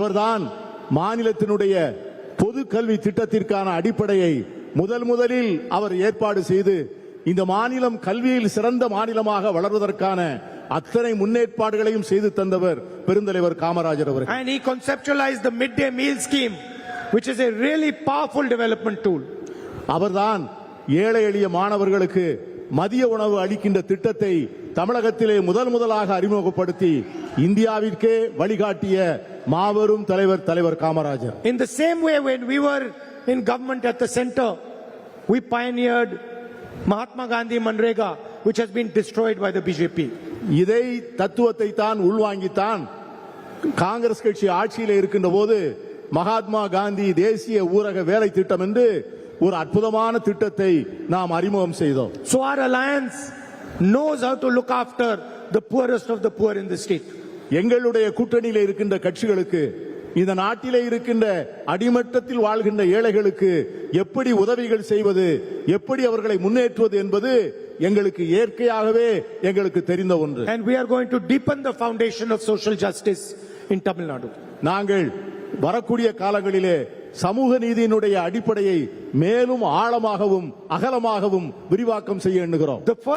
அவர்தான் மாநிலத்தினுடைய பொது கல்வி திட்டத்திற்கான அடிப்படையை முதலில் அவர் ஏற்பாடு செய்து இந்த மாநிலம் கல்வியில் சிறந்த மாநிலமாக வளர்வதற்கான அத்தனை முன்னேற்பாடுகளையும் செய்து தந்தவர் பெருந்தலைவர் காமராஜர் அவர்கள். And he conceptualized the midday meal scheme, which is a really powerful development tool. அவர்தான் ஏழை எளிய மாணவர்களுக்கு மதிய உணவு அளிக்கின்ற திட்டத்தை தமிழகத்திலே முதலாக அறிமுகப்படுத்தி இந்தியாவிற்கே வழிகாட்டிய மாபெரும் தலைவர் Kamarajar. In the same way, when we were in government at the center, we pioneered Mahatma Gandhi Manrega, which has been destroyed by the BJP. இதை தத்துவத்தை தான் உள்வாங்கித்தான் காங்கிரஸ் கட்சி ஆட்சியில் இருக்கின்ற போது மகாத்மா காந்தி தேசிய ஊரக வேலை திட்டம் என்று ஒரு அற்புதமான திட்டத்தை நாம் அறிமுகம் செய்தோம். So our alliance knows how to look after the poorest of the poor in the state. எங்களுடைய கூட்டணியில் இருக்கின்ற கட்சிகளுக்கு இந்த நாட்டிலே இருக்கின்ற அடிமட்டத்தில் வாழ்கின்ற ஏழைகளுக்கு எப்படி உதவிகள் செய்வது, எப்படி அவர்களை முன்னேற்றுவது என்பது எங்களுக்கு இயற்கையாகவே எங்களுக்கு தெரிந்த ஒன்று. And we are going to deepen the foundation of social justice in Tamil Nadu. நாங்கள் வரக்கூடிய காலங்களிலே சமூக நீதியினுடைய அடிப்படையை மேலும் ஆழமாகவும் அகலமாகவும் விரிவாக்கம் செய்ய எண்ணுகிறோம்.